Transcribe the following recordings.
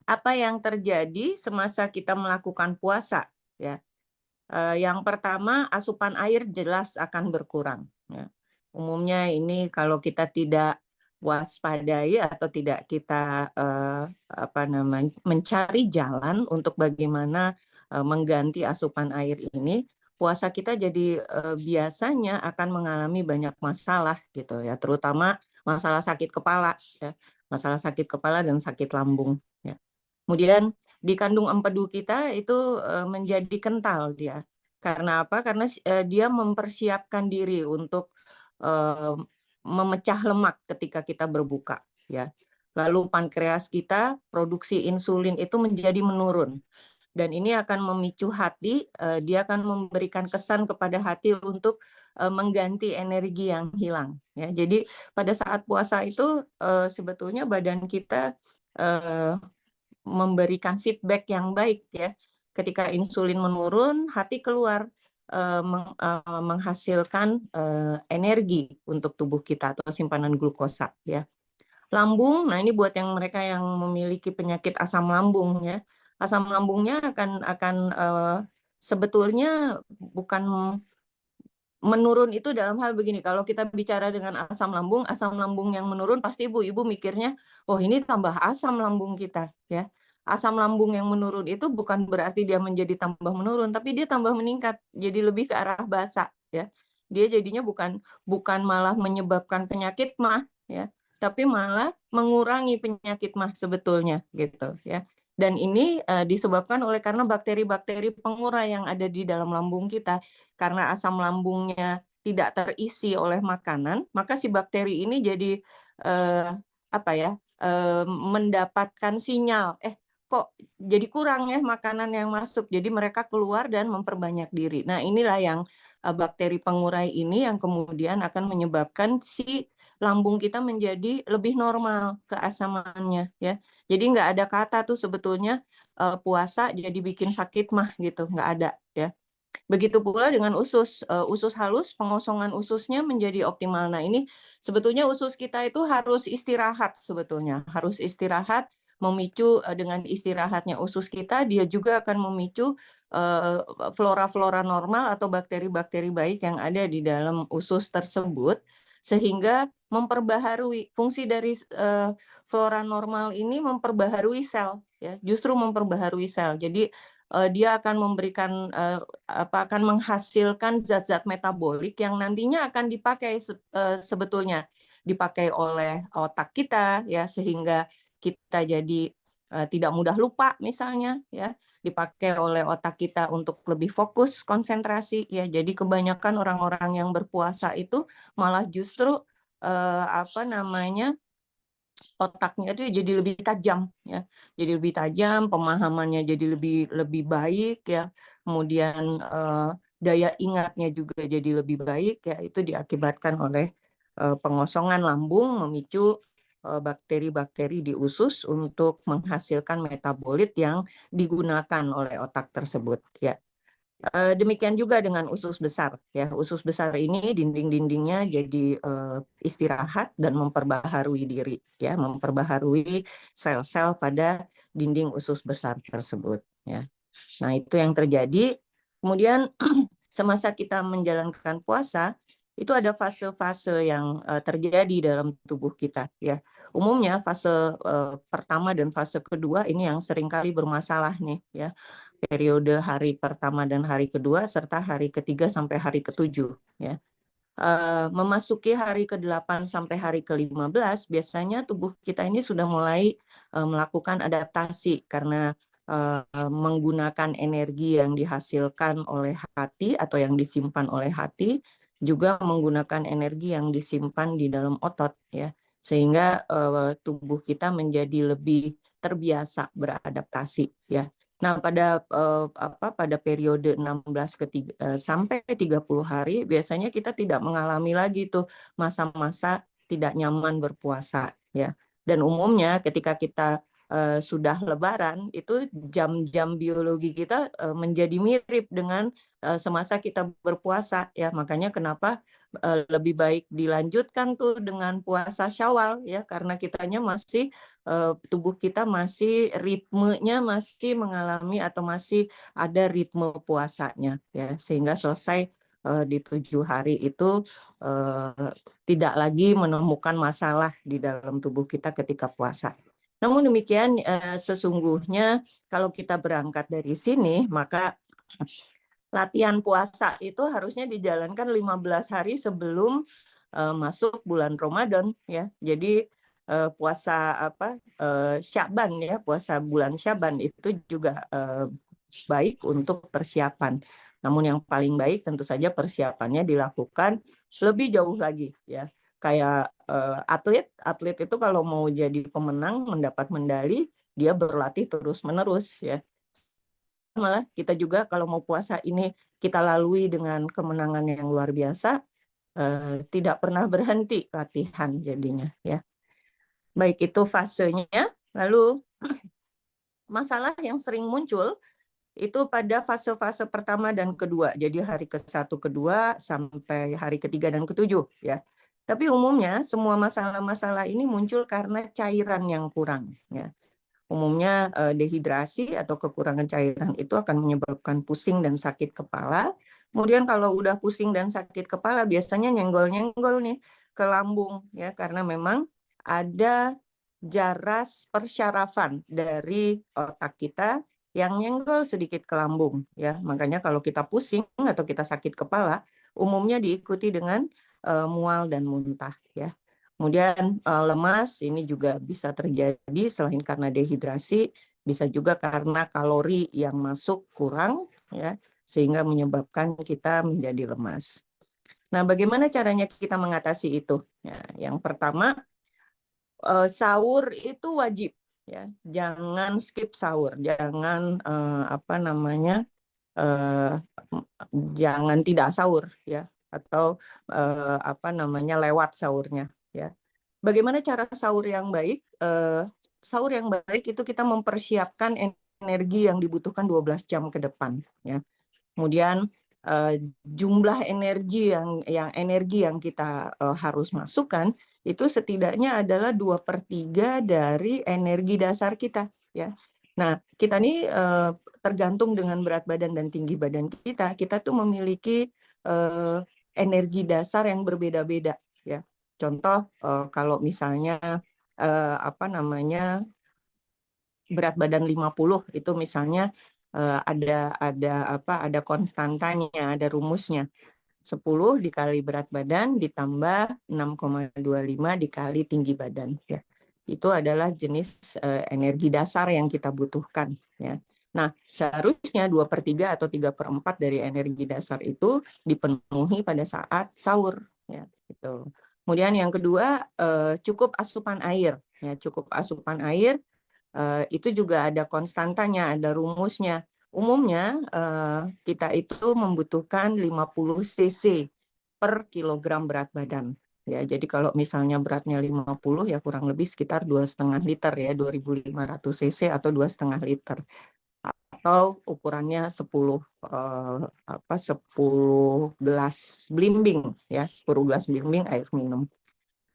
Apa yang terjadi semasa kita melakukan puasa, ya. Yang pertama, asupan air jelas akan berkurang, ya. Umumnya ini kalau kita tidak waspadai atau tidak kita, apa namanya, mencari jalan untuk bagaimana, mengganti asupan air ini, puasa kita jadi, biasanya akan mengalami banyak masalah gitu ya, terutama masalah sakit kepala ya, masalah sakit kepala dan sakit lambung, ya. Kemudian di kandung empedu kita itu, menjadi kental dia. Karena apa? Karena dia mempersiapkan diri untuk, eee, memecah lemak ketika kita berbuka, ya. Lalu pankreas kita produksi insulin itu menjadi menurun dan ini akan memicu hati, dia akan memberikan kesan kepada hati untuk, mengganti energi yang hilang, ya. Jadi pada saat puasa itu, sebetulnya badan kita, eee memberikan feedback yang baik ya. Ketika insulin menurun, hati keluar, menghasilkan, energi untuk tubuh kita atau simpanan glukosa ya. Lambung, nah ini buat yang mereka yang memiliki penyakit asam lambung ya. Asam lambungnya akan sebetulnya bukan menurun itu dalam hal begini, kalau kita bicara dengan asam lambung yang menurun pasti ibu-ibu mikirnya, "Oh ini tambah asam lambung kita," ya. Asam lambung yang menurun itu bukan berarti dia menjadi tambah menurun, tapi dia tambah meningkat, jadi lebih ke arah basa, ya. Dia jadinya bukan bukan malah menyebabkan penyakit mah, ya, tapi malah mengurangi penyakit mah sebetulnya, gitu, ya. Dan ini, disebabkan oleh karena bakteri-bakteri pengurai yang ada di dalam lambung kita. Karena asam lambungnya tidak terisi oleh makanan, maka si bakteri ini jadi, apa ya, mendapatkan sinyal, "Eh, kok jadi kurang ya makanan yang masuk?" Jadi mereka keluar dan memperbanyak diri. Nah, inilah yang, bakteri pengurai ini yang kemudian akan menyebabkan si lambung kita menjadi lebih normal keasamannya, ya. Jadi nggak ada kata tuh sebetulnya, puasa jadi bikin sakit mah gitu, nggak ada, ya. Begitu pula dengan usus, usus halus, pengosongan ususnya menjadi optimal. Nah ini sebetulnya usus kita itu harus istirahat sebetulnya, harus istirahat, memicu, dengan istirahatnya usus kita, dia juga akan memicu, flora-flora normal atau bakteri-bakteri baik yang ada di dalam usus tersebut, sehingga memperbaharui fungsi dari, flora normal ini memperbaharui sel ya, justru memperbaharui sel. Jadi, dia akan memberikan, akan menghasilkan zat-zat metabolik yang nantinya akan dipakai sebetulnya, dipakai oleh otak kita ya, sehingga kita jadi, tidak mudah lupa misalnya ya, dipakai oleh otak kita untuk lebih fokus, konsentrasi ya. Jadi kebanyakan orang-orang yang berpuasa itu malah justru, apa namanya, otaknya itu jadi lebih tajam ya, jadi lebih tajam, pemahamannya jadi lebih lebih baik ya, kemudian, daya ingatnya juga jadi lebih baik ya, itu diakibatkan oleh, pengosongan lambung memicu, bakteri-bakteri di usus untuk menghasilkan metabolit yang digunakan oleh otak tersebut ya. Demikian juga dengan usus besar ya, usus besar ini dinding-dindingnya jadi, istirahat dan memperbaharui diri ya, memperbaharui sel-sel pada dinding usus besar tersebut ya. Nah itu yang terjadi, kemudian semasa kita menjalankan puasa, itu ada fase-fase yang, terjadi dalam tubuh kita ya. Umumnya fase, pertama dan fase kedua ini yang seringkali bermasalah nih ya. Periode hari pertama dan hari kedua serta hari ketiga sampai hari ketujuh ya. Memasuki hari ke-8 sampai hari ke-15 biasanya tubuh kita ini sudah mulai, melakukan adaptasi karena, menggunakan energi yang dihasilkan oleh hati atau yang disimpan oleh hati, juga menggunakan energi yang disimpan di dalam otot ya. Sehingga, tubuh kita menjadi lebih terbiasa beradaptasi ya. Nah pada periode 16 sampai 30 hari biasanya kita tidak mengalami lagi tuh masa-masa tidak nyaman berpuasa ya. Dan umumnya ketika kita, sudah lebaran itu jam-jam biologi kita, menjadi mirip dengan, semasa kita berpuasa ya. Makanya kenapa, lebih baik dilanjutkan tuh dengan puasa Syawal ya, karena kitanya masih tubuh kita masih ritmenya masih mengalami atau masih ada ritme puasanya ya, sehingga selesai di 7 hari itu tidak lagi menemukan masalah di dalam tubuh kita ketika puasa. Namun demikian sesungguhnya kalau kita berangkat dari sini, maka latihan puasa itu harusnya dijalankan 15 hari sebelum masuk bulan Ramadan ya. Jadi puasa Syaban ya, puasa bulan Syaban itu juga baik untuk persiapan. Namun yang paling baik tentu saja persiapannya dilakukan lebih jauh lagi ya. Kayak atlet itu kalau mau jadi pemenang mendapat medali, dia berlatih terus-menerus ya. Malah kita juga kalau mau puasa ini kita lalui dengan kemenangan yang luar biasa, tidak pernah berhenti latihan jadinya ya. Baik itu fasenya, lalu masalah yang sering muncul itu pada fase-fase pertama dan kedua. Jadi hari ke-1, kedua sampai hari ketiga dan ketujuh ya. Tapi umumnya semua masalah-masalah ini muncul karena cairan yang kurang ya. Umumnya dehidrasi atau kekurangan cairan itu akan menyebabkan pusing dan sakit kepala. Kemudian kalau udah pusing dan sakit kepala biasanya nyenggol-nyenggol nih ke lambung ya, karena memang ada jaras persyarafan dari otak kita yang nyenggol sedikit ke lambung ya. Makanya kalau kita pusing atau kita sakit kepala umumnya diikuti dengan mual dan muntah ya. Kemudian lemas ini juga bisa terjadi selain karena dehidrasi, bisa juga karena kalori yang masuk kurang ya, sehingga menyebabkan kita menjadi lemas. Nah, bagaimana caranya kita mengatasi itu? Ya, yang pertama, sahur itu wajib ya. Jangan skip sahur, jangan jangan tidak sahur ya, atau lewat sahurnya ya. Bagaimana cara sahur yang baik? Sahur yang baik itu kita mempersiapkan energi yang dibutuhkan 12 jam ke depan ya. Kemudian jumlah energi yang kita harus masukkan itu setidaknya adalah 2/3 dari energi dasar kita ya. Nah, kita ini tergantung dengan berat badan dan tinggi badan kita tuh memiliki energi dasar yang berbeda-beda ya. Contoh kalau misalnya berat badan 50 itu misalnya ada konstantanya, ada rumusnya. 10 dikali berat badan ditambah 6,25 dikali tinggi badan ya. Itu adalah jenis energi dasar yang kita butuhkan ya. Nah, seharusnya 2/3 atau 3/4 dari energi dasar itu dipenuhi pada saat sahur ya, gitu. Kemudian yang kedua, cukup asupan air ya, cukup asupan air itu juga ada konstantanya, ada rumusnya. Umumnya kita itu membutuhkan 50 cc per kilogram berat badan. Ya, jadi kalau misalnya beratnya 50 ya kurang lebih sekitar 2,5 liter ya, 2.500 cc atau 2,5 liter. Atau ukurannya 10 gelas belimbing ya, 10 gelas belimbing air minum.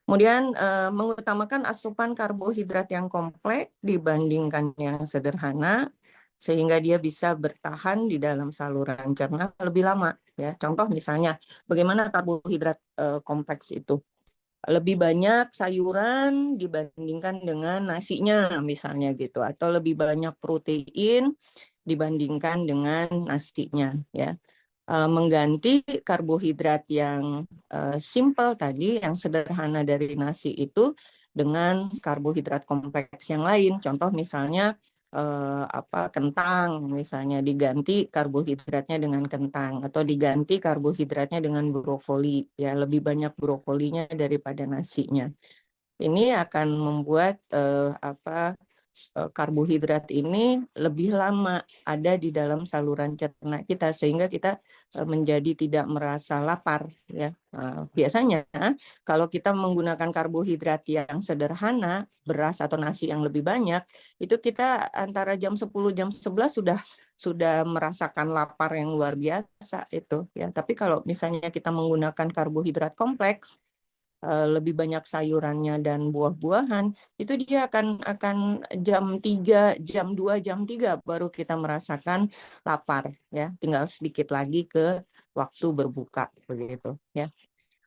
Kemudian mengutamakan asupan karbohidrat yang kompleks dibandingkan yang sederhana sehingga dia bisa bertahan di dalam saluran cerna lebih lama ya. Contoh misalnya bagaimana karbohidrat kompleks itu? Lebih banyak sayuran dibandingkan dengan nasinya misalnya gitu, atau lebih banyak protein dibandingkan dengan nasinya ya. Mengganti karbohidrat yang simple tadi, yang sederhana dari nasi itu dengan karbohidrat kompleks yang lain. Contoh misalnya kentang, misalnya diganti karbohidratnya dengan kentang atau diganti karbohidratnya dengan brokoli, ya lebih banyak brokolinya daripada nasinya. Ini akan membuat karbohidrat ini lebih lama ada di dalam saluran cerna kita sehingga kita menjadi tidak merasa lapar ya. Biasanya kalau kita menggunakan karbohidrat yang sederhana, beras atau nasi yang lebih banyak, itu kita antara jam 10 jam 11 sudah merasakan lapar yang luar biasa itu ya. Tapi kalau misalnya kita menggunakan karbohidrat kompleks, lebih banyak sayurannya dan buah-buahan, itu dia akan jam 3, jam 2, jam 3 baru kita merasakan lapar ya. Tinggal sedikit lagi ke waktu berbuka begitu ya.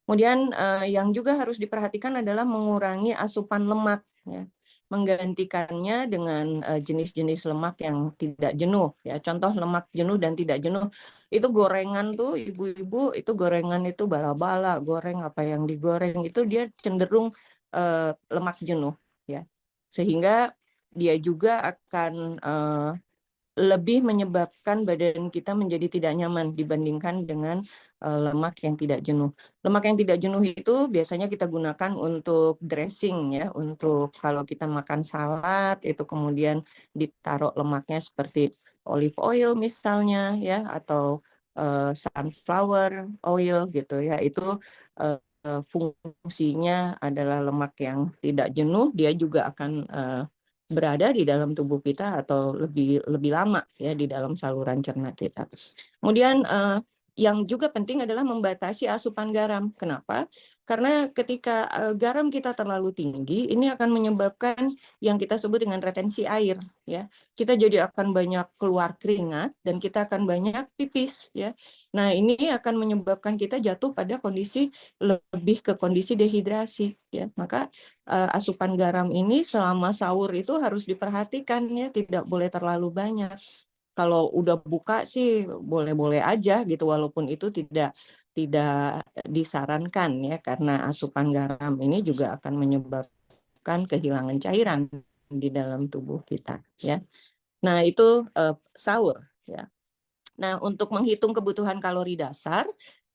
Kemudian yang juga harus diperhatikan adalah mengurangi asupan lemak ya. Menggantikannya dengan jenis-jenis lemak yang tidak jenuh ya. Contoh lemak jenuh dan tidak jenuh itu gorengan tuh ibu-ibu, itu gorengan itu bala-bala, goreng apa yang digoreng itu dia cenderung lemak jenuh ya. Sehingga dia juga akan lebih menyebabkan badan kita menjadi tidak nyaman dibandingkan dengan lemak yang tidak jenuh. Lemak yang tidak jenuh itu biasanya kita gunakan untuk dressing ya, untuk kalau kita makan salad itu kemudian ditaruh lemaknya seperti olive oil misalnya ya, atau sunflower oil gitu ya. Itu fungsinya adalah lemak yang tidak jenuh, dia juga akan berada di dalam tubuh kita atau lebih lama ya di dalam saluran cerna kita. Kemudian yang juga penting adalah membatasi asupan garam. Kenapa? Karena ketika garam kita terlalu tinggi, ini akan menyebabkan yang kita sebut dengan retensi air ya. Kita jadi akan banyak keluar keringat dan kita akan banyak pipis ya. Nah, ini akan menyebabkan kita jatuh pada kondisi lebih ke kondisi dehidrasi ya. Maka asupan garam ini selama sahur itu harus diperhatikan ya, tidak boleh terlalu banyak. Kalau udah buka sih boleh-boleh aja gitu, walaupun itu tidak disarankan ya, karena asupan garam ini juga akan menyebabkan kehilangan cairan di dalam tubuh kita ya. Nah, itu sahur ya. Nah, untuk menghitung kebutuhan kalori dasar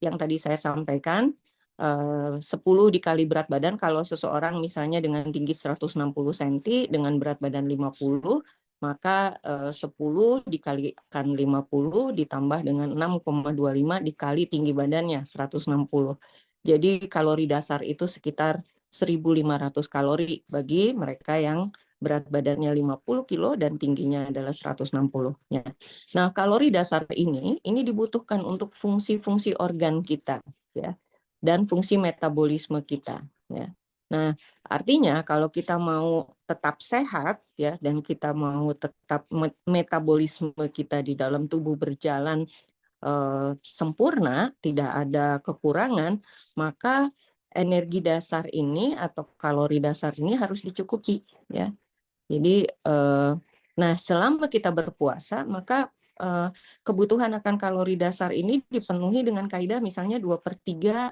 yang tadi saya sampaikan, 10 dikali berat badan, kalau seseorang misalnya dengan tinggi 160 cm dengan berat badan 50, maka 10 dikalikan 50 ditambah dengan 6,25 dikali tinggi badannya 160. Jadi kalori dasar itu sekitar 1.500 kalori bagi mereka yang berat badannya 50 kilo dan tingginya adalah 160. Nah, kalori dasar ini dibutuhkan untuk fungsi-fungsi organ kita ya, dan fungsi metabolisme kita ya. Nah, artinya kalau kita mau tetap sehat ya, dan kita mau tetap metabolisme kita di dalam tubuh berjalan sempurna, tidak ada kekurangan, maka energi dasar ini atau kalori dasar ini harus dicukupi ya. Jadi nah, selama kita berpuasa, maka kebutuhan akan kalori dasar ini dipenuhi dengan kaidah misalnya 2/3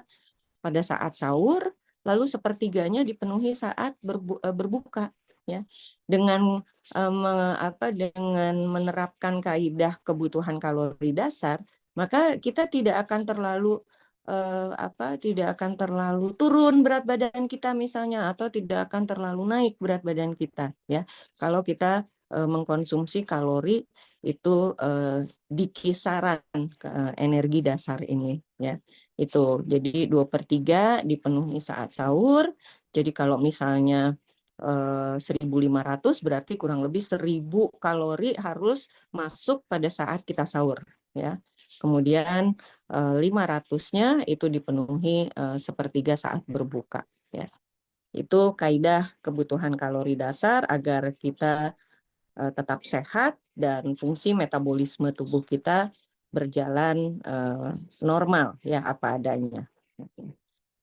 pada saat sahur, lalu sepertiganya dipenuhi saat berbuka ya. Dengan dengan menerapkan kaidah kebutuhan kalori dasar, maka kita tidak akan terlalu turun berat badan kita misalnya, atau tidak akan terlalu naik berat badan kita ya, kalau kita mengkonsumsi kalori itu di kisaran energi dasar ini ya. Itu jadi 2/3 dipenuhi saat sahur. Jadi kalau misalnya 1.500 berarti kurang lebih 1.000 kalori harus masuk pada saat kita sahur ya. Kemudian 500-nya itu dipenuhi sepertiga saat berbuka ya. Itu kaidah kebutuhan kalori dasar agar kita tetap sehat dan fungsi metabolisme tubuh kita berjalan normal ya, apa adanya.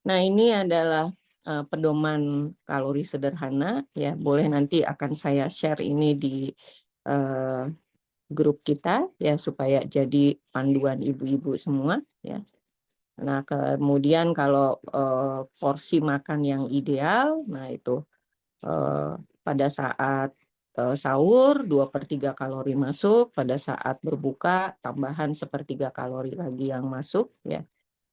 Nah, ini adalah pedoman kalori sederhana ya. Boleh nanti akan saya share ini di grup kita ya, supaya jadi panduan ibu-ibu semua ya. Nah, kemudian kalau porsi makan yang ideal, nah itu pada saat sahur 2/3 kalori masuk, pada saat berbuka tambahan 1/3 kalori lagi yang masuk ya.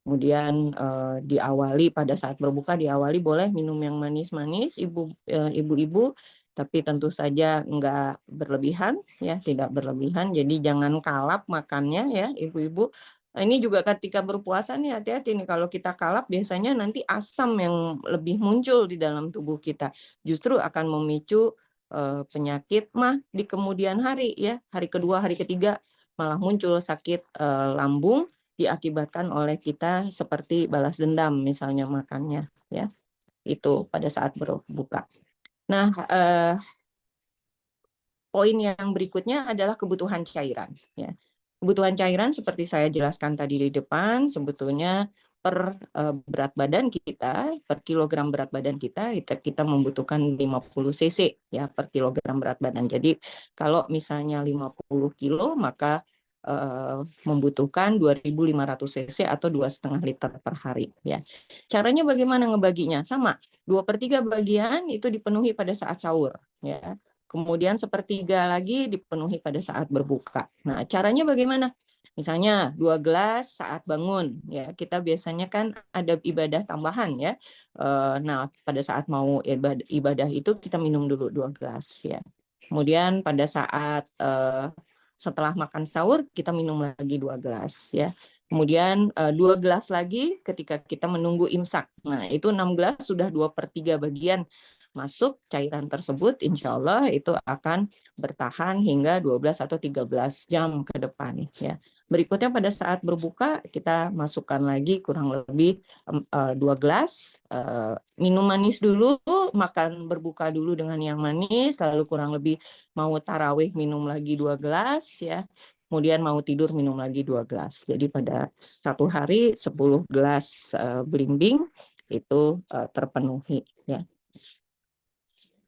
Kemudian diawali pada saat berbuka, diawali boleh minum yang manis-manis ibu-ibu, tapi tentu saja enggak berlebihan ya, tidak berlebihan. Jadi jangan kalap makannya ya ibu-ibu. Ini juga ketika berpuasa nih hati-hati nih, kalau kita kalap biasanya nanti asam yang lebih muncul di dalam tubuh kita. Justru akan memicu penyakit mah di kemudian hari ya, hari kedua, hari ketiga malah muncul sakit lambung diakibatkan oleh kita seperti balas dendam misalnya makannya ya, itu pada saat berbuka. Nah, poin yang berikutnya adalah kebutuhan cairan ya. Kebutuhan cairan seperti saya jelaskan tadi di depan, sebetulnya per berat badan kita, per kilogram berat badan kita membutuhkan 50 cc ya per kilogram berat badan. Jadi kalau misalnya 50 kilo maka membutuhkan 2.500 cc atau 2,5 liter per hari ya. Caranya bagaimana ngebaginya? Sama, 2/3 bagian itu dipenuhi pada saat sahur ya. Kemudian 1/3 lagi dipenuhi pada saat berbuka. Nah, caranya bagaimana? Misalnya 2 gelas saat bangun ya. Kita biasanya kan ada ibadah tambahan ya. Nah, pada saat mau ibadah itu kita minum dulu 2 gelas ya. Kemudian pada saat setelah makan sahur kita minum lagi 2 gelas ya. Kemudian 2 gelas lagi ketika kita menunggu imsak. Nah, itu 6 gelas sudah 2/3 bagian masuk cairan tersebut, insya Allah itu akan bertahan hingga 12 atau 13 jam ke depan ya. Berikutnya pada saat berbuka kita masukkan lagi kurang lebih 2 gelas, minum manis dulu, makan berbuka dulu dengan yang manis, lalu kurang lebih mau tarawih minum lagi 2 gelas ya. Kemudian mau tidur minum lagi 2 gelas. Jadi pada satu hari 10 gelas belimbing itu terpenuhi ya.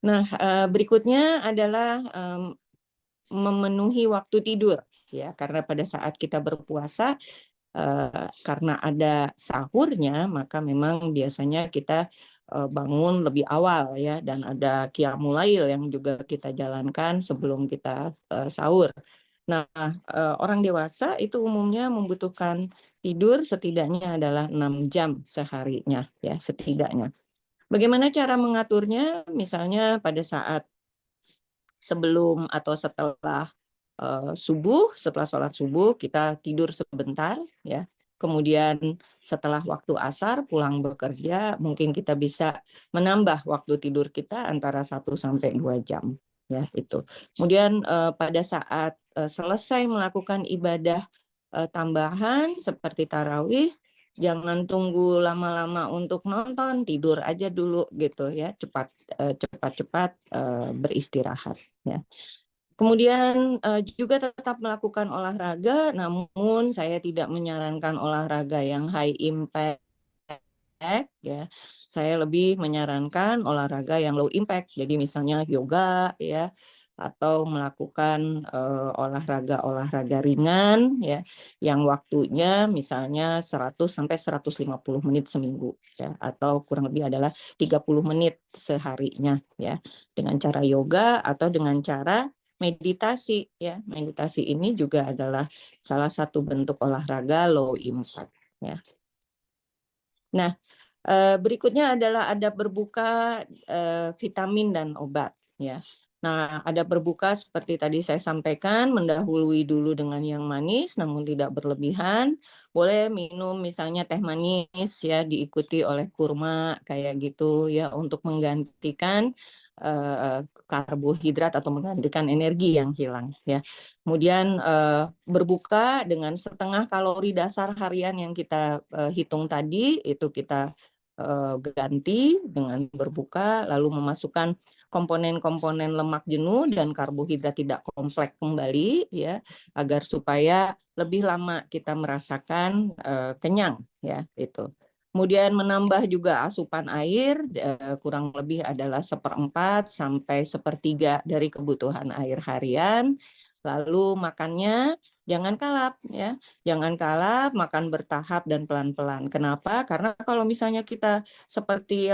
Nah, berikutnya adalah memenuhi waktu tidur ya, karena pada saat kita berpuasa karena ada sahurnya maka memang biasanya kita bangun lebih awal ya, dan ada qiyamul lail yang juga kita jalankan sebelum kita sahur. Nah, orang dewasa itu umumnya membutuhkan tidur setidaknya adalah 6 jam seharinya ya, setidaknya. Bagaimana cara mengaturnya? Misalnya pada saat sebelum atau setelah subuh, setelah sholat subuh kita tidur sebentar ya. Kemudian setelah waktu asar pulang bekerja, mungkin kita bisa menambah waktu tidur kita antara 1 sampai 2 jam ya itu. Kemudian pada saat selesai melakukan ibadah tambahan seperti tarawih, jangan tunggu lama-lama untuk nonton, tidur aja dulu gitu ya, cepat-cepat beristirahat ya. Kemudian juga tetap melakukan olahraga, namun saya tidak menyarankan olahraga yang high impact ya. Saya lebih menyarankan olahraga yang low impact. Jadi misalnya yoga ya, atau melakukan olahraga ringan ya, yang waktunya misalnya 100 sampai 150 menit seminggu ya, atau kurang lebih adalah 30 menit seharinya ya, dengan cara yoga atau dengan cara meditasi ya. Meditasi ini juga adalah salah satu bentuk olahraga low impact ya. Nah, berikutnya adalah adab berbuka vitamin dan obat ya. Nah, adab berbuka seperti tadi saya sampaikan, mendahului dulu dengan yang manis namun tidak berlebihan. Boleh minum misalnya teh manis ya, diikuti oleh kurma kayak gitu ya, untuk menggantikan karbohidrat atau menggantikan energi yang hilang ya. Kemudian berbuka dengan setengah kalori dasar harian yang kita hitung tadi, itu kita ganti dengan berbuka, lalu memasukkan komponen-komponen lemak jenuh dan karbohidrat tidak kompleks kembali ya, agar supaya lebih lama kita merasakan kenyang ya itu. Kemudian menambah juga asupan air, kurang lebih adalah 1/4 sampai 1/3 dari kebutuhan air harian. Lalu makannya jangan kalap ya, jangan kalap, makan bertahap dan pelan-pelan. Kenapa? Karena kalau misalnya kita seperti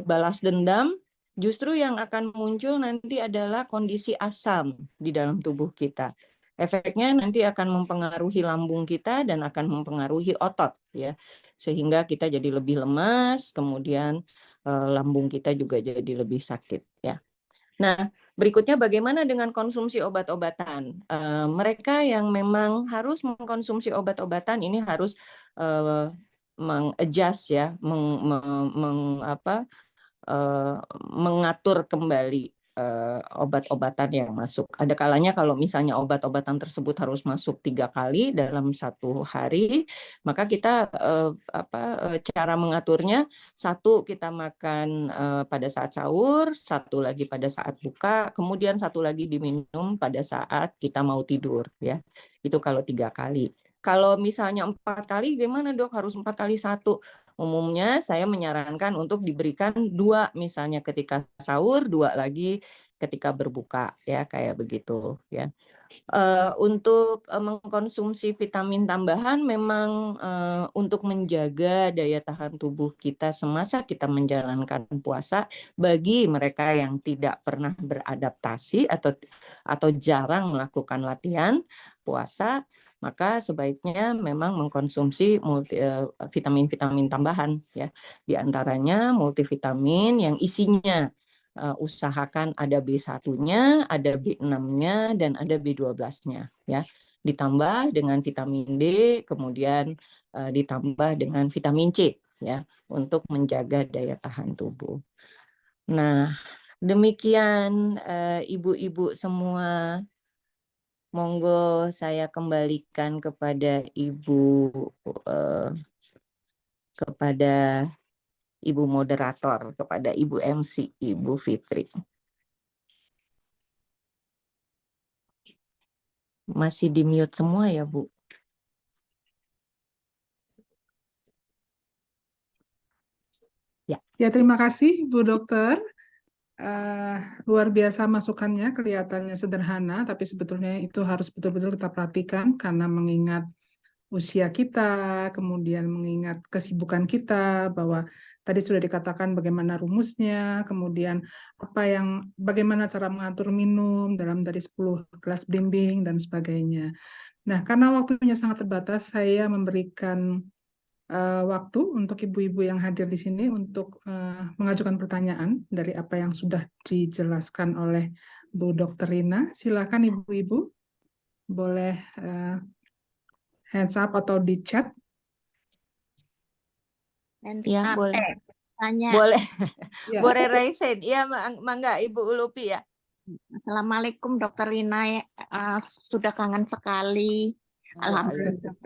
balas dendam, justru yang akan muncul nanti adalah kondisi asam di dalam tubuh kita. Efeknya nanti akan mempengaruhi lambung kita dan akan mempengaruhi otot ya, sehingga kita jadi lebih lemas, kemudian lambung kita juga jadi lebih sakit ya. Nah, berikutnya bagaimana dengan konsumsi obat-obatan? Mereka yang memang harus mengkonsumsi obat-obatan ini harus meng-adjust ya, mengatur kembali obat-obatan yang masuk. Ada kalanya kalau misalnya obat-obatan tersebut harus masuk 3 kali dalam 1 hari, maka kita cara mengaturnya, 1 kita makan pada saat sahur, 1 lagi pada saat buka, kemudian 1 lagi diminum pada saat kita mau tidur ya. Itu kalau 3 kali. Kalau misalnya 4 kali gimana dok? Harus 4 kali 1. Umumnya saya menyarankan untuk diberikan 2 misalnya ketika sahur, 2 lagi ketika berbuka ya, kayak begitu ya. Untuk mengkonsumsi vitamin tambahan memang untuk menjaga daya tahan tubuh kita semasa kita menjalankan puasa, bagi mereka yang tidak pernah beradaptasi atau jarang melakukan latihan puasa, maka sebaiknya memang mengkonsumsi vitamin-vitamin tambahan ya. Di antaranya multivitamin yang isinya usahakan ada B1-nya, ada B6-nya, dan ada B12-nya ya. Ditambah dengan vitamin D, kemudian ditambah dengan vitamin C ya untuk menjaga daya tahan tubuh. Nah, demikian ibu-ibu semua. Monggo saya kembalikan kepada Ibu moderator, kepada Ibu MC, Ibu Fitri. Masih di mute semua ya, Bu? Ya, terima kasih Bu Dokter. Luar biasa masukannya, kelihatannya sederhana, tapi sebetulnya itu harus betul-betul kita perhatikan karena mengingat usia kita, kemudian mengingat kesibukan kita, bahwa tadi sudah dikatakan bagaimana rumusnya, kemudian bagaimana cara mengatur minum dalam dari 10 gelas blimbing dan sebagainya. Nah, karena waktunya sangat terbatas, saya memberikan waktu untuk ibu-ibu yang hadir di sini untuk mengajukan pertanyaan dari apa yang sudah dijelaskan oleh Bu Dr. Rina. Silakan ibu-ibu, boleh hands up atau di chat. Ya, boleh. Tanya. Boleh. Ya. Boleh raisen. Iya, mangga Ibu Ulupi ya. Assalamualaikum Dr. Rina, sudah kangen sekali. Alhamdulillah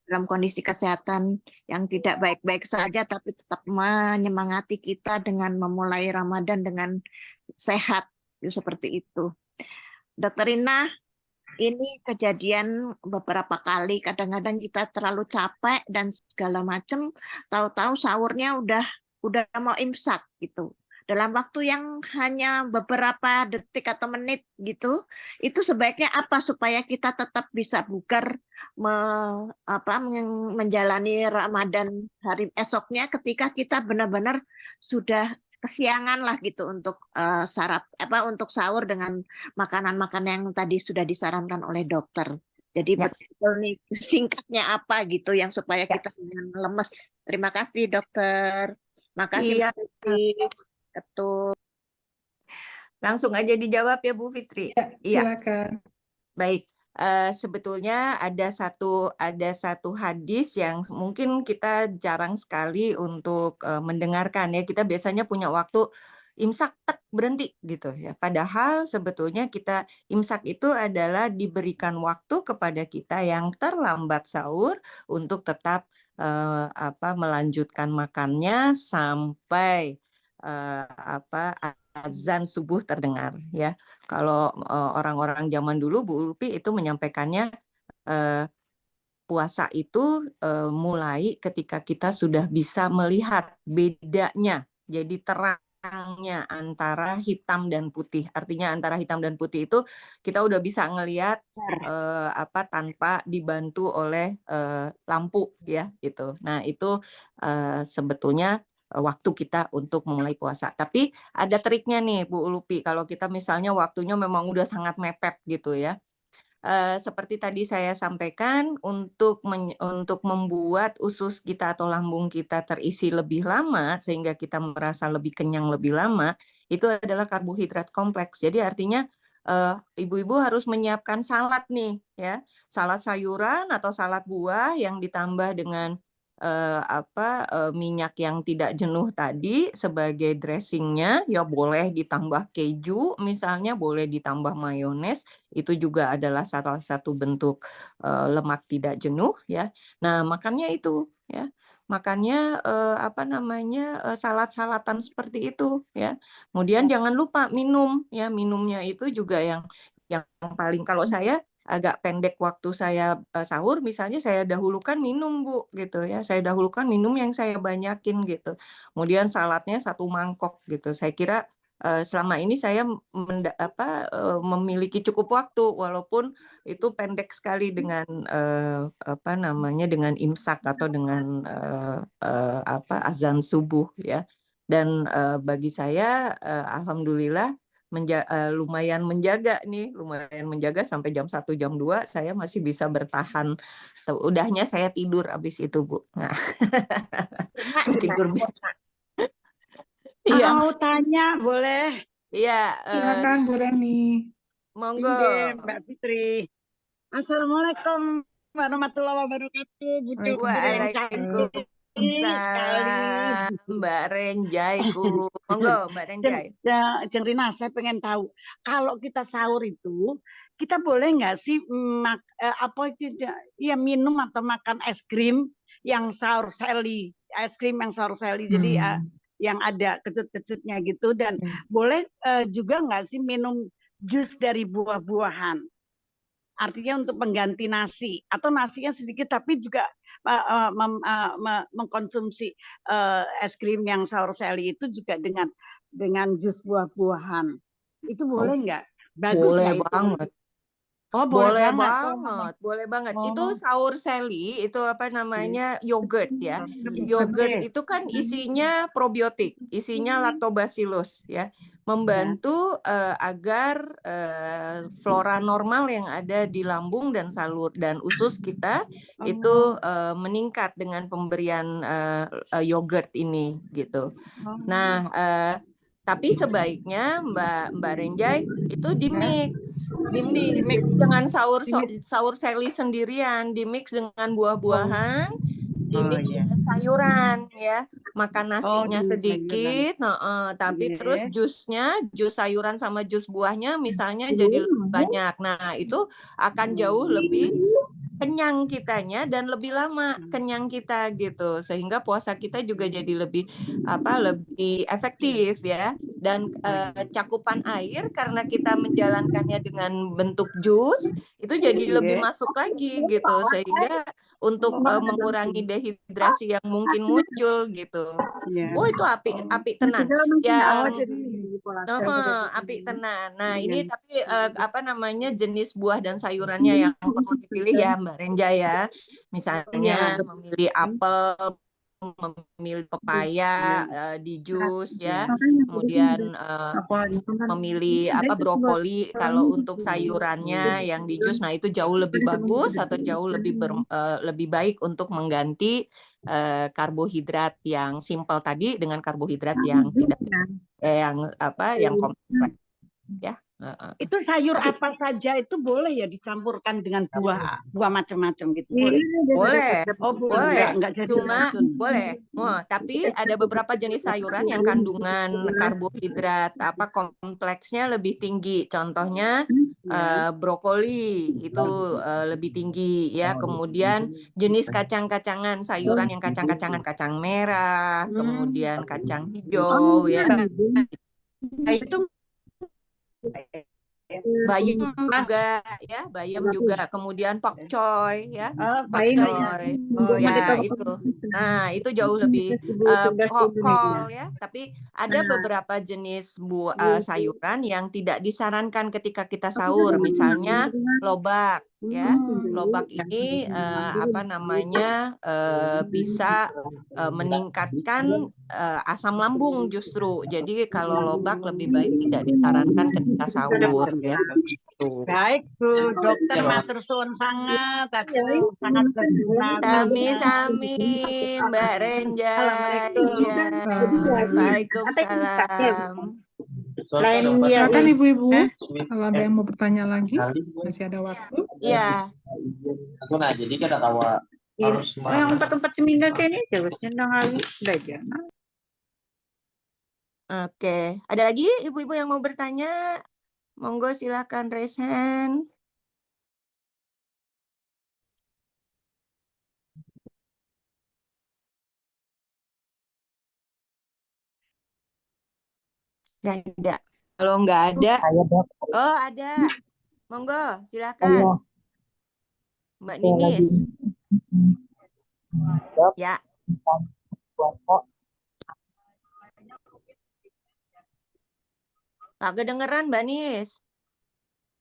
dalam kondisi kesehatan yang tidak baik-baik saja, tapi tetap menyemangati kita dengan memulai Ramadan dengan sehat, seperti itu. Dr. Rina, ini kejadian beberapa kali, kadang-kadang kita terlalu capek dan segala macam, tahu-tahu sahurnya udah mau imsak gitu. Dalam waktu yang hanya beberapa detik atau menit gitu, itu sebaiknya apa supaya kita tetap bisa bugar menjalani Ramadan hari esoknya ketika kita benar-benar sudah kesiangan lah gitu untuk untuk sahur dengan makanan-makanan yang tadi sudah disarankan oleh dokter. Jadi Ya. betul nih singkatnya apa gitu yang supaya Ya. kita jangan lemes. Terima kasih dokter. Makasih Iya. Mbak Fitri. Betul. Langsung aja dijawab ya Bu Fitri. Ya, Iya. silakan. Baik. Sebetulnya ada satu hadis yang mungkin kita jarang sekali untuk mendengarkan ya. Kita biasanya punya waktu imsak tek berhenti gitu ya. Padahal sebetulnya kita imsak itu adalah diberikan waktu kepada kita yang terlambat sahur untuk tetap melanjutkan makannya sampai azan subuh terdengar ya. Kalau orang-orang zaman dulu Bu Ulpi itu menyampaikannya puasa itu mulai ketika kita sudah bisa melihat bedanya. Jadi terangnya antara hitam dan putih. Artinya antara hitam dan putih itu kita udah bisa ngelihat tanpa dibantu oleh lampu ya gitu. Nah, itu sebetulnya waktu kita untuk memulai puasa. Tapi ada triknya nih Bu Ulupi, kalau kita misalnya waktunya memang udah sangat mepet gitu ya. Seperti tadi saya sampaikan, untuk membuat usus kita atau lambung kita terisi lebih lama sehingga kita merasa lebih kenyang lebih lama, itu adalah karbohidrat kompleks. Jadi artinya ibu-ibu harus menyiapkan salad nih ya, salad sayuran atau salad buah yang ditambah dengan minyak yang tidak jenuh tadi sebagai dressingnya, ya boleh ditambah keju misalnya, boleh ditambah mayones, itu juga adalah salah satu bentuk lemak tidak jenuh ya. Nah, makannya itu ya. Makannya salad-salatan seperti itu ya. Kemudian jangan lupa minum ya, minumnya itu juga yang paling, kalau saya agak pendek waktu saya sahur misalnya, saya dahulukan minum Bu gitu ya. Saya dahulukan minum yang saya banyakin gitu. Kemudian saladnya 1 mangkok gitu. Saya kira selama ini saya memiliki cukup waktu walaupun itu pendek sekali dengan dengan imsak atau dengan azan subuh ya. Dan bagi saya alhamdulillah lumayan menjaga sampai jam 1 jam 2 saya masih bisa bertahan. Udahnya saya tidur habis itu Bu. Nah. Tidur. Iya. Mau tanya boleh? Iya. Silakan Bu Reni. Monggo. Mbak Fitri. Assalamualaikum warahmatullahi wabarakatuh. Bu dokter yang cantik sekali. Mbak Renjaiku. Monggo Mbak Renjai. Jeng Rina, saya pengen tahu kalau kita sahur itu kita boleh nggak sih minum atau makan es krim yang sahur seli, jadi yang ada kecut-kecutnya gitu, dan boleh juga nggak sih minum jus dari buah-buahan, artinya untuk pengganti nasi atau nasinya sedikit tapi juga mengkonsumsi es krim yang sahur seli itu juga dengan jus buah-buahan, itu boleh nggak? Bagus boleh nggak banget. Itu? Oh, boleh banget. Itu sahur seli, itu yogurt ya. Yogurt itu kan isinya probiotik, isinya lactobacillus ya. Membantu agar flora normal yang ada di lambung dan salur dan usus kita itu meningkat dengan pemberian yogurt ini gitu. Nah, tapi sebaiknya Mbak Renjai itu dimix dengan sahur seli sendirian, dimix dengan buah-buahan, dimix dengan sayuran ya. Makan nasinya sedikit, tapi terus jus sayuran sama jus buahnya misalnya jadi lebih banyak. Nah, itu akan jauh lebih kenyang kitanya dan lebih lama kenyang kita gitu, sehingga puasa kita juga jadi lebih efektif ya. Dan cakupan air karena kita menjalankannya dengan bentuk jus itu jadi lebih masuk lagi gitu, sehingga untuk mengurangi dehidrasi yang mungkin muncul gitu. Oh, itu apik tenan ya. Apik tenan. Nah, ini tapi jenis buah dan sayurannya yang perlu dipilih ya Mbak Renja ya. Misalnya memilih apel, memilih pepaya di jus ya. Kemudian memilih brokoli kalau untuk sayurannya yang di jus. Nah, itu jauh lebih bagus atau jauh lebih baik untuk mengganti karbohidrat yang simpel tadi dengan karbohidrat yang tidak yang kompleks ya. Itu sayur apa saja itu boleh ya dicampurkan dengan buah macam-macam gitu? Boleh. Enggak jadi cuma racun. Boleh. Tapi ada beberapa jenis sayuran yang kandungan karbohidrat kompleksnya lebih tinggi. Contohnya brokoli itu lebih tinggi ya. Kemudian jenis kacang-kacangan, sayuran yang kacang merah, kemudian kacang hijau ya. Itu bayam juga ya, kemudian pakcoy ya, pakcoy ya itu. Nah, itu jauh lebih kol ya, tapi ada beberapa jenis sayuran yang tidak disarankan ketika kita sahur, misalnya lobak ya. Lobak ini bisa meningkatkan asam lambung justru. Jadi kalau lobak lebih baik tidak disarankan ketika sahur ya. Baik Bu Dokter, matur suwun sangat, sangat berguna. Sami-sami Mbak Renja. Waalaikumsalam. Lain dia Silakan ini. ibu-ibu, Hah? kalau ada yang mau bertanya lagi, masih ada waktu. Iya. Nah, jadi kan tawa harus Yang tempat seminar kayak ini terus tentang lagi belajar. Oke. Ada lagi ibu-ibu yang mau bertanya? Monggo silakan raise hand. Nggak ada. Kalau nggak ada, Saya dok, oh ada. Monggo, saya silakan. Mbak saya lagi Ninis. dok, Ya, tentang kelompok. tak kedengeran Mbak Nis.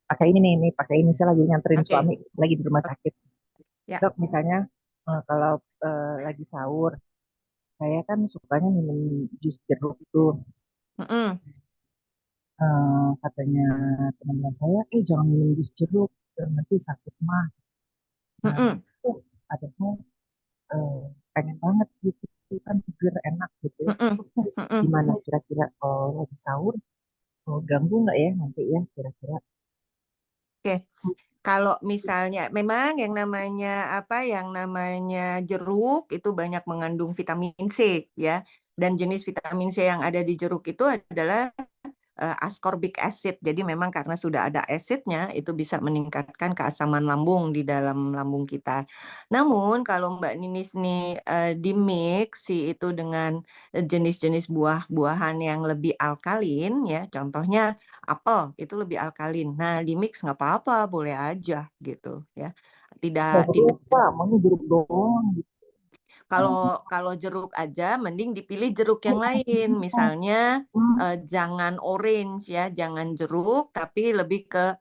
Pakai ini nih, pakai ini saya lagi nganterin Oke. suami lagi di rumah sakit. Ya. Dok, misalnya kalau lagi sahur, saya kan sukanya minum jus jeruk itu. Mm-mm. Katanya teman-teman saya, jangan minum jus jeruk, nanti sakit mah. Nah, Mm-mm. itu padahal pengen banget gitu, itu kan seger enak gitu ya. Mm-mm. Mm-mm. Gimana kira-kira kalau lagi sahur, ganggu nggak ya nanti ya kira-kira? Oke. Kalau misalnya memang yang namanya jeruk itu banyak mengandung vitamin C ya. Dan jenis vitamin C yang ada di jeruk itu adalah ascorbic acid. Jadi memang karena sudah ada asidnya itu bisa meningkatkan keasaman lambung di dalam lambung kita. Namun kalau Mbak Ninis nih di mix itu dengan jenis-jenis buah-buahan yang lebih alkalin ya, contohnya apel itu lebih alkalin. Nah, di mix nggak apa-apa, boleh aja gitu ya. Tidak Jeruk Pak, maunya jeruk doang gitu. kalau jeruk aja mending dipilih jeruk yang lain. Misalnya jangan orange ya, jangan jeruk tapi lebih ke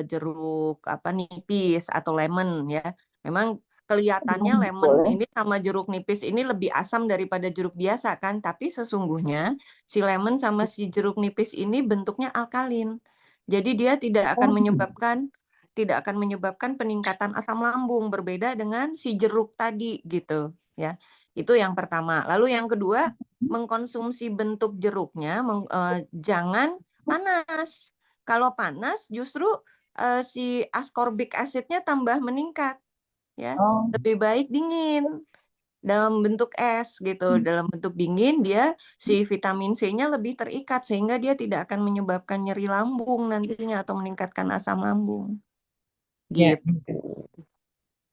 jeruk nipis atau lemon ya. Memang kelihatannya lemon Boleh. ini sama jeruk nipis ini lebih asam daripada jeruk biasa kan, tapi sesungguhnya si lemon sama si jeruk nipis ini bentuknya alkalin. Jadi dia tidak akan menyebabkan peningkatan asam lambung, berbeda dengan si jeruk tadi gitu ya. Itu yang pertama. Lalu yang kedua, mengkonsumsi bentuk jeruknya jangan panas. Kalau panas justru si ascorbic acidnya tambah meningkat ya. Lebih baik dingin dalam bentuk es gitu. Dalam bentuk dingin dia si vitamin C-nya lebih terikat sehingga dia tidak akan menyebabkan nyeri lambung nantinya atau meningkatkan asam lambung. Ya, Gitu.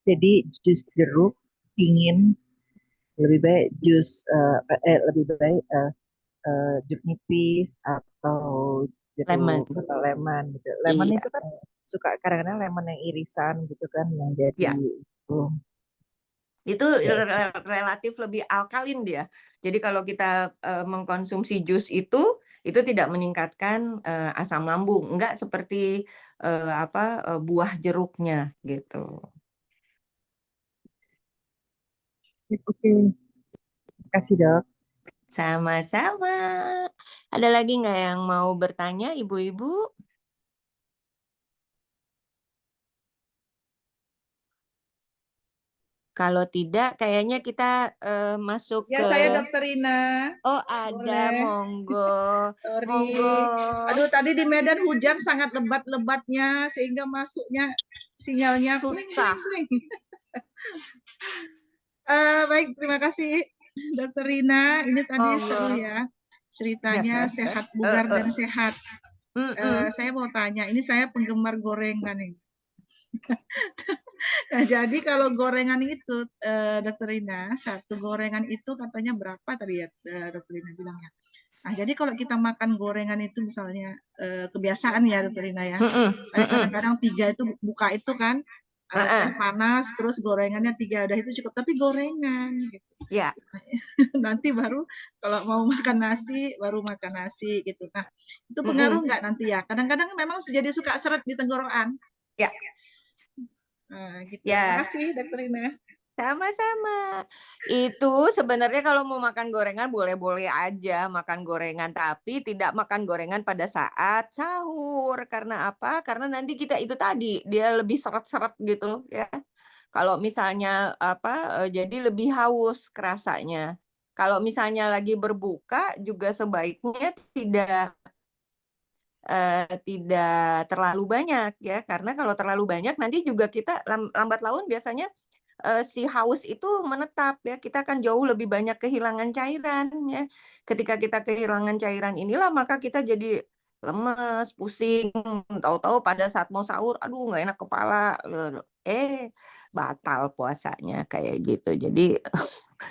jadi jus jeruk dingin lebih baik lebih baik jeruk nipis atau Lemon. jeruk lemon gitu. Lemon Iya. itu kan suka kadang-kadang lemon yang irisan gitu kan yang jadi Ya. uh, Itu relatif lebih alkalin dia. Jadi kalau kita mengkonsumsi jus itu tidak meningkatkan asam lambung, enggak seperti buah jeruknya gitu. Oke. Terima kasih dok. Sama-sama. Ada lagi nggak yang mau bertanya, ibu-ibu? Kalau tidak, kayaknya kita masuk Ya, ke... saya Dokter Ina. Oh, ada, Boleh. monggo. Sorry. Monggo. Aduh, tadi di Medan hujan sangat lebat-lebatnya sehingga masuknya sinyalnya Susah. Baik, terima kasih Dokter Rina. Ini tadi Monggo. seru ya. Ceritanya sehat, bugar dan sehat. Saya mau tanya, ini saya penggemar gorengan nih. Nah, jadi kalau gorengan itu, Dokter Rina, satu gorengan itu katanya berapa tadi ya, Dokter Rina bilangnya. Nah, jadi kalau kita makan gorengan itu misalnya kebiasaan ya, Dokter Rina ya. Saya kadang-kadang 3 itu buka itu kan, teh panas, terus gorengannya 3 udah itu cukup. Tapi gorengan gitu. Ya. Nanti baru kalau mau makan nasi, baru makan nasi gitu. Nah, itu pengaruh nggak nanti ya? Kadang-kadang memang jadi suka seret di tenggorokan. Ya. Nah, gitu. Ya. Terima kasih, Dokter Rina. Sama-sama. Itu sebenarnya kalau mau makan gorengan boleh-boleh aja makan gorengan, tapi tidak makan gorengan pada saat sahur. Karena apa? Karena nanti kita itu tadi dia lebih seret-seret gitu ya. Kalau misalnya jadi lebih haus kerasanya. Kalau misalnya lagi berbuka juga sebaiknya tidak tidak terlalu banyak ya, karena kalau terlalu banyak nanti juga kita lambat laun biasanya si haus itu menetap ya, kita akan jauh lebih banyak kehilangan cairan ya. Ketika kita kehilangan cairan inilah maka kita jadi lemes, pusing, tahu-tahu pada saat mau sahur, aduh nggak enak kepala, batal puasanya kayak gitu. Jadi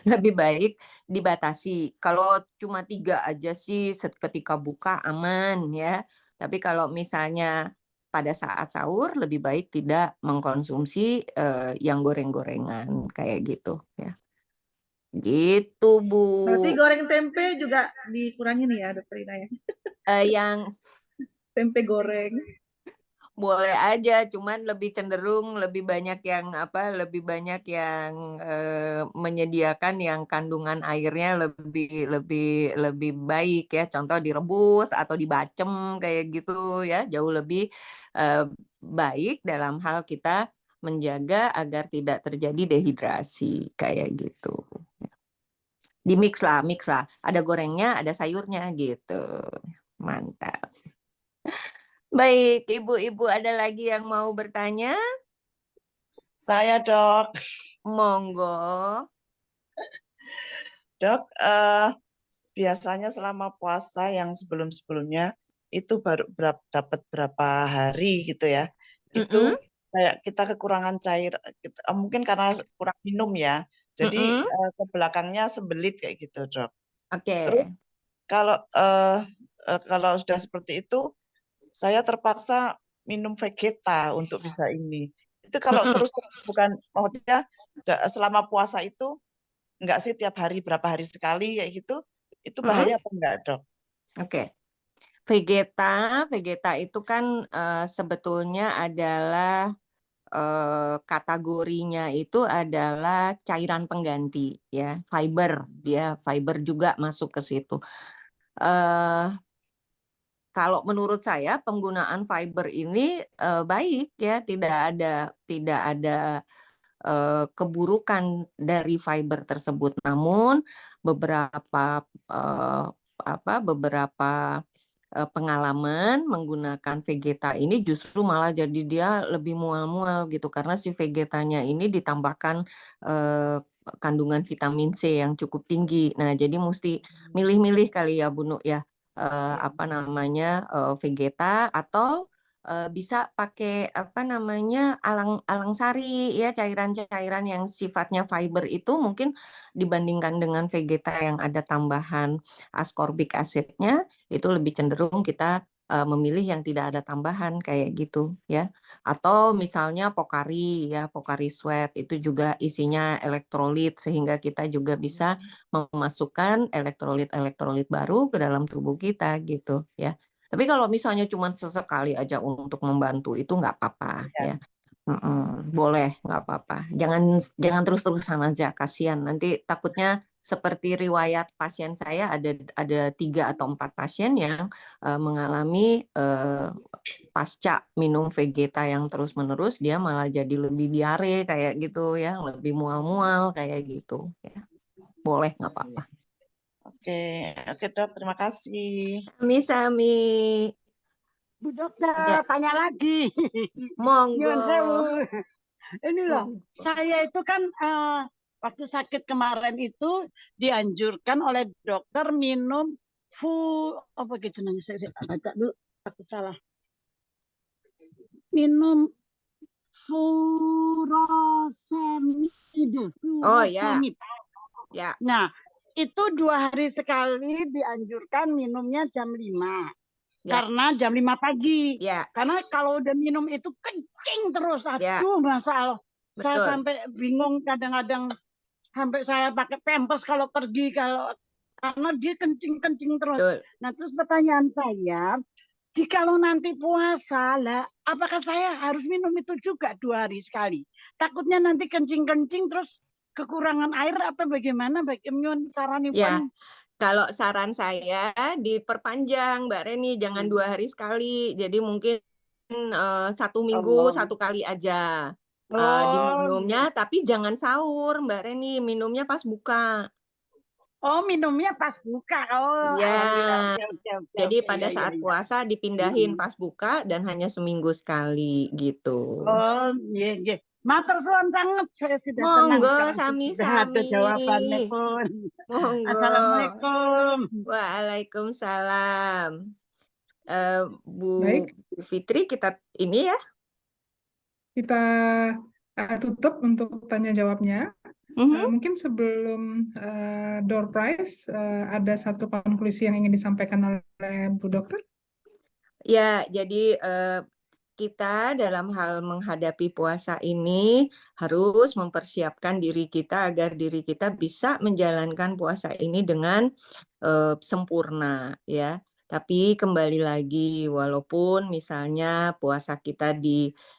lebih baik dibatasi. Kalau cuma 3 aja sih ketika buka aman ya. Tapi kalau misalnya pada saat sahur lebih baik tidak mengkonsumsi yang goreng-gorengan kayak gitu ya. Gitu Berarti Bu. goreng tempe juga dikurangin ya, Dokter Ina ya. Yang Tempe goreng. boleh aja, cuman lebih cenderung lebih banyak yang lebih banyak yang menyediakan yang kandungan airnya lebih baik ya. Contoh direbus atau dibacem kayak gitu ya, jauh lebih baik dalam hal kita menjaga agar tidak terjadi dehidrasi kayak gitu. Di mix lah, ada gorengnya, ada sayurnya gitu. Mantap. Baik, Ibu-ibu ada lagi yang mau bertanya? Saya, Dok. Monggo. Dok, biasanya selama puasa yang sebelum-sebelumnya itu baru dapat berapa hari gitu ya. Itu kayak kita kekurangan cair, mungkin karena kurang minum ya. Jadi ke belakangnya sembelit kayak gitu, Dok. Oke. Terus kalau sudah seperti itu, saya terpaksa minum Vegeta untuk bisa ini. Itu kalau terus bukan, maksudnya selama puasa itu enggak sih tiap hari berapa hari sekali kayak gitu, itu bahaya apa enggak, Dok? Oke. Vegeta itu kan sebetulnya adalah kategorinya itu adalah cairan pengganti ya, fiber, dia fiber juga masuk ke situ. Kalau menurut saya penggunaan fiber ini baik ya, tidak ada keburukan dari fiber tersebut. Namun beberapa pengalaman menggunakan Vegeta ini justru malah jadi dia lebih mual-mual gitu, karena si Vegetanya ini ditambahkan kandungan vitamin C yang cukup tinggi. Nah, jadi mesti milih-milih kali ya Bu Nuk ya, Vegeta atau bisa pakai alang sari ya, cairan-cairan yang sifatnya fiber itu mungkin dibandingkan dengan Vegeta yang ada tambahan ascorbic acidnya itu lebih cenderung kita memilih yang tidak ada tambahan kayak gitu ya. Atau misalnya Pocari ya, Pocari Sweat itu juga isinya elektrolit sehingga kita juga bisa memasukkan elektrolit baru ke dalam tubuh kita gitu ya. Tapi kalau misalnya cuma sesekali aja untuk membantu itu nggak apa-apa ya. Boleh, nggak apa-apa. Jangan terus-terusan aja, kasihan. Nanti takutnya seperti riwayat pasien saya ada 3 atau 4 pasien yang mengalami pasca minum Vegeta yang terus-menerus dia malah jadi lebih diare kayak gitu ya, lebih mual-mual kayak gitu ya. Boleh, nggak apa-apa. Oke, Dok, terima kasih. Sami-sami. Bu Dokter, Ya. tanya lagi. Monggo. Nyuwun sewu. Ini loh, saya itu kan waktu sakit kemarin itu dianjurkan oleh dokter minum apa gitu namanya, saya baca dulu, aku salah. Minum furosemide. Oh ya. Ya. Nah, itu 2 hari sekali dianjurkan minumnya jam 5. Ya. Karena jam 5 pagi. Ya. Karena kalau udah minum itu kencing terus. Aduh, masalah. Saya sampai bingung kadang-kadang, sampai saya pakai pampers kalau pergi, karena dia kencing-kencing terus. Betul. Nah, terus pertanyaan saya, jikalau nanti puasa lah, apakah saya harus minum itu juga 2 hari sekali? Takutnya nanti kencing-kencing terus kekurangan air atau bagaimana? Bagaimana saranipun? Ya, kalau saran saya diperpanjang Mbak Reni, jangan 2 hari sekali. Jadi mungkin 1 minggu 1 kali aja diminumnya, tapi jangan sahur Mbak Reni, minumnya pas buka. Oh, minumnya pas buka. Oh, Ya, alhamdulillah. Oke. jadi Oke. pada Ya, ya, saat ya. puasa dipindahin pas buka dan hanya seminggu sekali gitu. Oh, iya, iya. Matur suwun sangat. Saya sudah tenang Monggo sekarang. Sudah ada sami-sami. jawabannya pun. Monggo. Assalamualaikum. Waalaikumsalam. Baik, Bu Fitri, kita ini ya. kita tutup untuk tanya jawabnya. Mungkin sebelum door prize, ada satu konklusi yang ingin disampaikan oleh Bu Dokter. Ya, jadi kita dalam hal menghadapi puasa ini harus mempersiapkan diri kita agar diri kita bisa menjalankan puasa ini dengan sempurna, ya. Tapi kembali lagi, walaupun misalnya puasa kita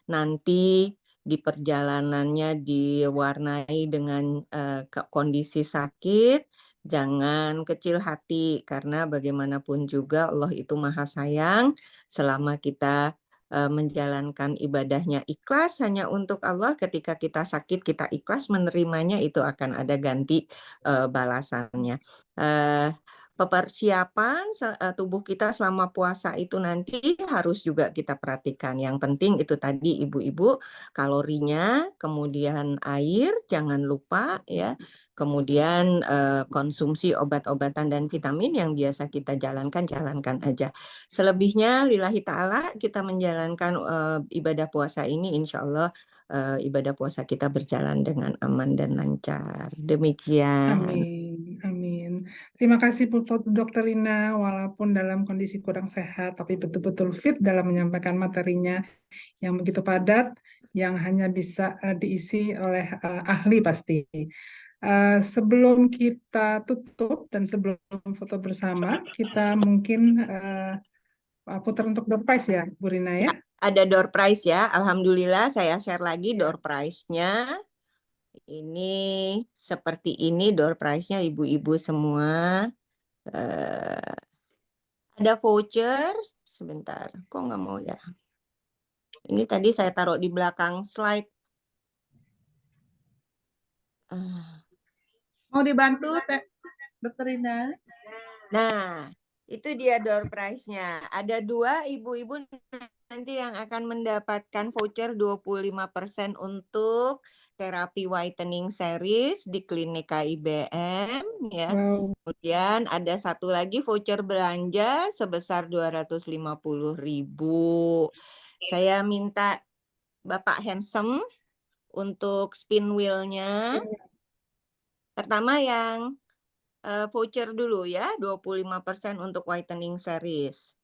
nanti di perjalanannya diwarnai dengan kondisi sakit, jangan kecil hati, karena bagaimanapun juga Allah itu Maha Sayang. Selama kita menjalankan ibadahnya ikhlas hanya untuk Allah, ketika kita sakit kita ikhlas menerimanya, itu akan ada ganti balasannya. Persiapan tubuh kita selama puasa itu nanti harus juga kita perhatikan. Yang penting itu tadi ibu-ibu, kalorinya, kemudian air jangan lupa ya, kemudian konsumsi obat-obatan dan vitamin yang biasa kita jalankan aja. Selebihnya lillahi ta'ala kita menjalankan ibadah puasa ini, insya Allah ibadah puasa kita berjalan dengan aman dan lancar. Demikian. Amin, amin. Terima kasih Bu Dokter Rina, walaupun dalam kondisi kurang sehat, tapi betul-betul fit dalam menyampaikan materinya yang begitu padat, yang hanya bisa diisi oleh ahli pasti. Sebelum kita tutup dan sebelum foto bersama, kita mungkin putar untuk door prize ya, Bu Rina ya? Ada door prize ya, alhamdulillah saya share lagi door prize-nya. Ini seperti ini door prize-nya ibu-ibu semua. Ada voucher, sebentar, kok nggak mau ya? Ini tadi saya taruh di belakang slide. Mau dibantu, Dokter Rina? Nah, itu dia door prize-nya. Ada 2 ibu-ibu nanti yang akan mendapatkan voucher 25% untuk terapi whitening series di klinik KIBM ya. Wow. Kemudian ada satu lagi voucher belanja sebesar 250.000. Saya minta Bapak Handsome untuk spin wheel-nya. Pertama yang voucher dulu ya, 25% untuk whitening series.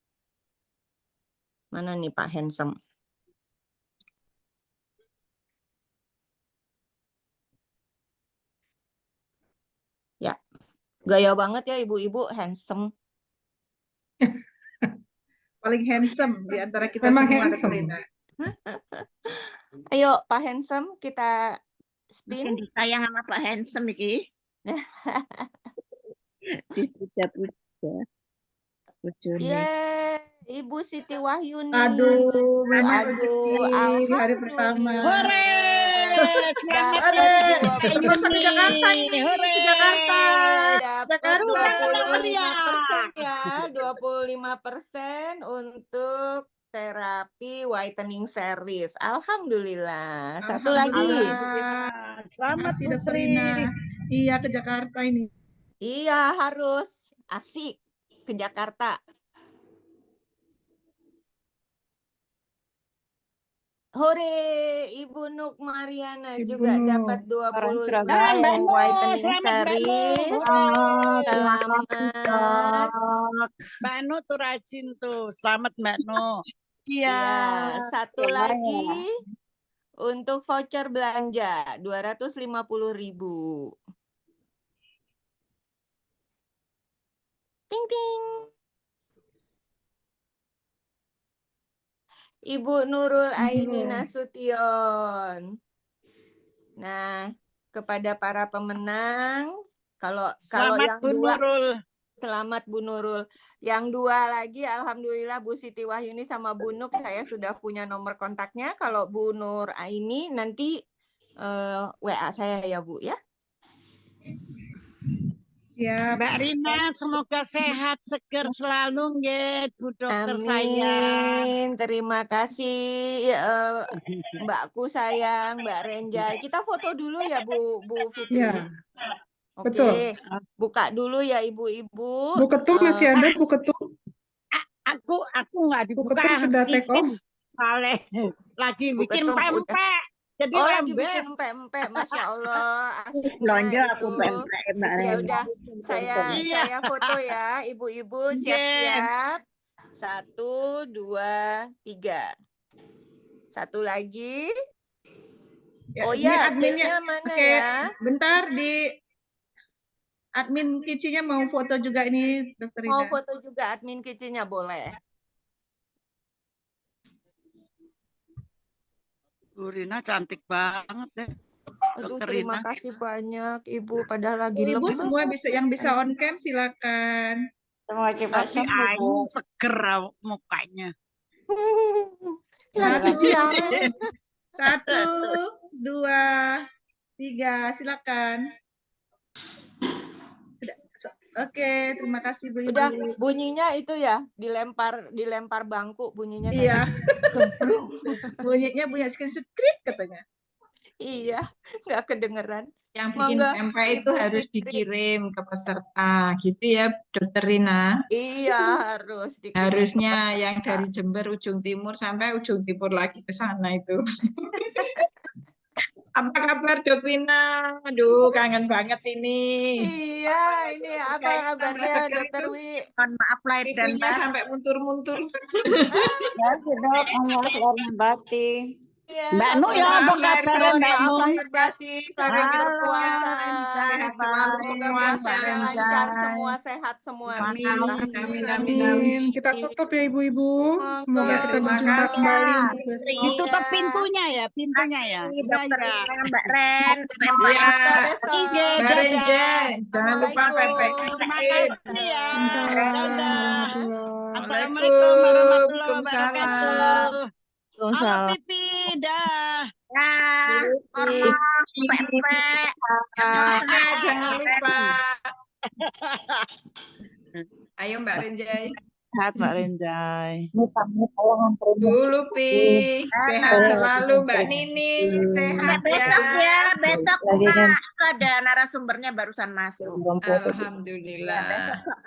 Mana nih Pak Handsome? Ya, gaya banget ya ibu-ibu, handsome. Paling handsome di antara kita Memang semua, handsome. Dokter Rina. Ayo Pak Handsome, kita spin. Makin disayang sama Pak Handsome iki. Dipuja-puja. Bojone. Yeay, Ibu Siti Wahyuni. Aduh, memang rezeki di hari pertama. Hore! Selamat Dapat Nggak usah ke Jakarta ini, ke Jakarta. Dapat Jakarta. 25% ya, 25% untuk terapi whitening series. Alhamdulillah. Satu lagi. Alhamdulillah. Selamat Makasih, Dokter Putri. Rina. Iya, ke Jakarta ini. Iya, harus asik ke Jakarta. Hore, Ibu Nuk Mariana Ibu juga Nuk. dapat 25 Salam Mbak Nuk, whitening selamat Mbak series. Nuk. Selamat. Mbak Nuk tuh rajin tuh. Selamat Mbak Nuk. Iya, satu lagi untuk voucher belanja 250.000. Ting ting. Ibu Nurul Aini Nasution. Nah, kepada para pemenang, kalau Selamat yang Bu dua, Nurul. selamat Bu Nurul. Yang 2 lagi, alhamdulillah Bu Siti Wahyuni sama Bu Nuk, saya sudah punya nomor kontaknya. Kalau Bu Nur Aini nanti WA saya ya Bu ya. Siap. Mbak Rina, semoga sehat, seger selalu, nggih, Bu Dokter sayang. Amin. Terima kasih Mbakku sayang, Mbak Renjai. Kita foto dulu ya Bu Fitri. Ya, Oke, betul. buka dulu ya ibu-ibu. Bu Ketum masih ada, Bu Ketum? Aku nggak Bu dibuka, Ketum sudah take off? soalnya lagi Bu bikin Ketum udah. pempek. Jadi Oh, lagi lembes. bikin empek-empek, Masya Allah, asiknya Belanja itu. aku pempek Mbak Ya Ren. udah, Iya. saya foto ya, ibu-ibu Nggih. siap-siap. 1, 2, 3. Satu lagi. Ya, Oh ini ya, adminnya. C-nya mana Oke, ya? bentar di admin kicinya mau foto juga ini, Dokter Mau Ina. foto juga admin kicinya boleh. Bu Rina cantik banget deh. Aduh, Dokter terima Rina. kasih banyak Ibu, padahal lagi Ibu lemes. semua yang bisa on cam silakan. Semua cepat Tapi sembuh, Bu. ayu seger mukanya. Lagi Satu, siaran. 1, 2, 3, silakan. Sudah. Oke, terima kasih Bu Ibu. Udah bunyinya itu ya, dilempar bangku bunyinya tadi. Iya. Bunyinya bunyi screenshot katanya. Iya, nggak kedengeran. Yang bikin Monggo, pempek itu Ibu harus Fitri. dikirim ke peserta, gitu ya, Dokter Rina. Iya, harus dikirim. Harusnya yang dari Jember ujung timur sampai ujung timur lagi ke sana itu. Apa kabar Dok Rina? Aduh, kangen banget ini. Iya, ini apa Kayak kabarnya tambah seger Dokter itu. Wi? Mohon maaf lahir dan Pipinya batin. sampai muntur-muntur. Ya, sudah, mohon maaf lahir dan batin. Iya, Mbak Nu oke. ya, apa Maaf lahir kabar Mohon Mbak maaf Nu? lahir batin, selamat Sampai ketemu berpuasa. Sehat selalu Semoga semua, Mbak puasanya lancar, Renjai. semua sehat semua. Amin, Bismillah. amin, amin, amin. Amin. Kita tutup ya Ibu-Ibu. Semoga Monggo, kita Terima berjumpa kasih. kembali untuk besok. Ditutup Iya. pintunya ya, pintunya ya. Kasih Iya, Dokter iya. Rina, Mbak Ren. Iya, Sampai besok. Iya, Mbak dadah. Renjai, jangan lupa pempeknya Terima kirim. kasih ya. Waalaikumsalam Dadah. warahmatullahi. Assalamualaikum warahmatullahi Waalaikumsalam. wabarakatuh. Halo Waalaikumsalam. Pipi, dah. Ya, hormat, pempek. Jangan lupa. Ayo Mbak Renjai. Sehat Mbak Renjai. Bu Lupi, sehat selalu Mbak Nini, sehat Besok ya. ya, besok buka. Ada narasumbernya barusan masuk. Alhamdulillah. Besok